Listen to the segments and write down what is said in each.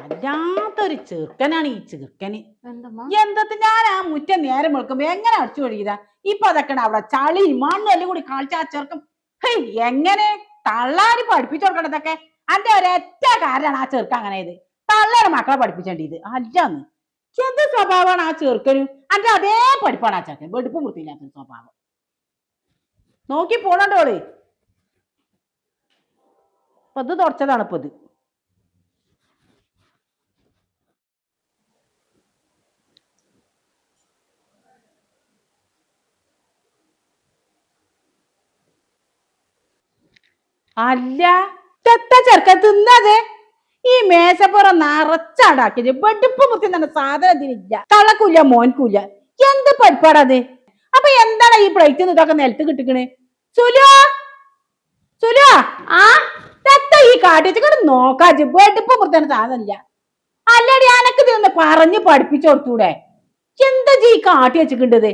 വല്ലാത്തൊരു ചെറുക്കനാണ് ഈ ചെറുക്കന്. എന്തത് ഞാൻ ആ മുറ്റം നേരം വെളുക്കുമ്പോ എങ്ങനെ അടിച്ചു കഴിയുക? ഇപ്പൊ അതൊക്കെ അവിടെ ചളി മണ്ണും എല്ലാം കൂടി കളിച്ച ആ ചെറുക്കം എങ്ങനെ തള്ളാരി പഠിപ്പിച്ചു കൊടുക്കണതൊക്കെ? അന്റെ ഒരൊറ്റ കാരണമാണ് ആ ചെറുക്ക അങ്ങനെ ഇത്. തള്ളേടെ മക്കളെ പഠിപ്പിച്ചേണ്ടത് അല്ലാന്ന്. എന്ത് സ്വഭാവമാണ് ആ ചെറുക്കനും? അന്റെ അതേ പഠിപ്പാണ് ആ ചെറുക്കൻ. വെടുപ്പും വൃത്തിയില്ലാത്ത സ്വഭാവം നോക്കി പോണണ്ടോള്. ഇപ്പൊ ഇത് തുടച്ചതാണ്. ഇപ്പൊ ഇത് അല്ല ചെത്ത ചെറുക്കൻ തിന്നത് ഈ മേശപ്പുറം നിറച്ചാടാക്കിയത്. വെടുപ്പ് മുത്തി തന്നെ സാധനം ഇതിനില്ല. തള്ളക്കൂല്ല മോൻകൂല്ല. എന്ത് പഠിപ്പാടത്? അപ്പൊ എന്താണ് ഈ പ്ലേറ്റ് ഇതൊക്കെ നിലത്ത് കിട്ടിക്കണേ? സുലോ സുലോ ആ ചെത്ത ഈ കാട്ടിച്ചിട്ട് നോക്കാച്ച്. വെടുപ്പ് മുത്തി തന്നെ സാധനം ഇല്ല. അല്ലടി അനക്ക് ഇതൊന്ന് പറഞ്ഞ് പഠിപ്പിച്ചു കൊടുത്തൂടെ? എന്താ ഈ കാട്ടി വെച്ചിട്ടുണ്ടത്?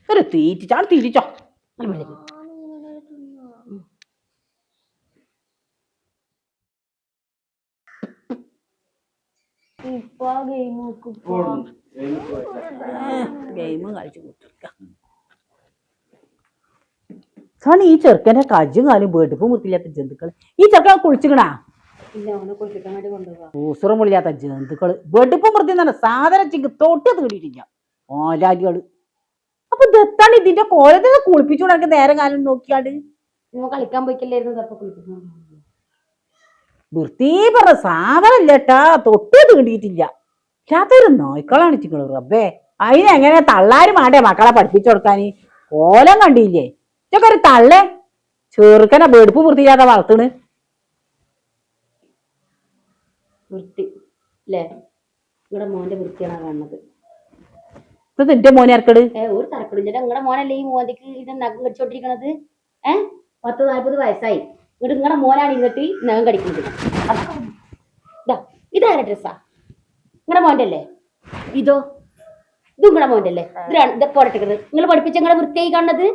ഒരു തീറ്റിച്ചാണ് തിരിച്ചോ. ഗെയിമും കളിച്ചു കൂട്ടിരിക്കാം. ഈ ചെറുക്കന്റെ കജ്ജും കാലും വെടുപ്പ് മുത്തില്ലാത്ത ജന്തുക്കള്. ഈ ചെറുക്കൻ കുളിച്ചിക്കണാ? ഊസറും പൊളിയാത്ത ജന്തുക്കള്. വെടുപ്പും വൃത്തി തന്നെ സാധനം ചിക്ക് തൊട്ട് തീടിയിട്ടില്ല ഓലാലികള്. അപ്പൊ ദത്താണ് ഇതിന്റെ കോലത്തിൽ കുളിപ്പിച്ചു നേരം കാലം നോക്കിയാട് കളിക്കാൻ പോയിക്കല്ലായിരുന്നു. വൃത്തി പറഞ്ഞ സാധനം ഇല്ലട്ടാ. തൊട്ട് തീണ്ടിയിട്ടില്ല. ഇല്ലാത്തൊരു നോയ്ക്കളാണ് ചിക്കള്. റബ്ബേ അതിനെങ്ങനെ തള്ളാരും വേണ്ടേ മക്കളെ പഠിപ്പിച്ചു കൊടുക്കാന്? കോലം കണ്ടില്ലേ ഇതൊക്കെ ഒരു തള്ളേ. ചെറുക്കനെ വെടുപ്പ് വൃത്തിയില്ലാതെ വളർത്തണ്. വൃത്തി അല്ലേ? നിങ്ങളുടെ മോന്റെ വൃത്തിയാണ് കാണുന്നത്. ഇത് നിന്റെ മോനെ ഇറക്കട്. ഒരു തരക്കടും നിങ്ങളുടെ മോനല്ലേ ഈ മോന്റെക്ക് ഇത് നഖം കടിച്ചോണ്ടിരിക്കണത്? 40 വയസ്സായി. എന്നിട്ട് നിങ്ങളുടെ മോനാണ് ഇന്നിട്ട് നഖം കടിക്കുന്നത്. ഇതാരെ ഡ്രസ്സാ? നിങ്ങളുടെ മോന്റെ അല്ലേ? ഇതും നിങ്ങളുടെ മോന്റെ അല്ലേ? ഇതൊക്കെ ഇട്ടിക്കുന്നത് നിങ്ങൾ പഠിപ്പിച്ച നിങ്ങളുടെ വൃത്തിയായി കാണുന്നത്.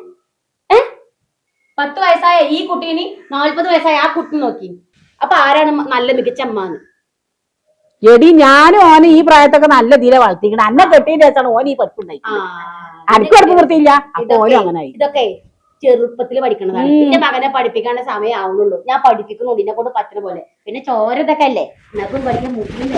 10 വയസ്സായ ഈ കുട്ടീന് 40 വയസ്സായ ആ കുട്ടി നോക്കി. അപ്പൊ ആരാണ് നല്ല മികച്ച അമ്മാന്ന്? എടി ഞാനും ഓന് ഈ പ്രായത്തൊക്കെ നല്ല തീരെ വളർത്തിക്കണം. അന്നെ കെട്ടിന്റെ വെച്ചാണ് ഓൻ ഈ പഠിപ്പുണ്ടായി. എനിക്ക് പഠിപ്പ് വൃത്തിയില്ല. അപ്പൊ ഓനും അങ്ങനെ. ഇതൊക്കെ ചെറുപ്പത്തിൽ പഠിക്കണതാണ്. എന്റെ മകനെ പഠിപ്പിക്കേണ്ട സമയം ആവുന്നുള്ളൂ. ഞാൻ പഠിപ്പിക്കുന്നുണ്ട് ഇതിനെ കൊണ്ട് പറ്റുന്ന പോലെ. പിന്നെ ചോര ഇതൊക്കെ അല്ലേ എന്നൊക്കെ പഠിക്കാൻ മുസ്ലിം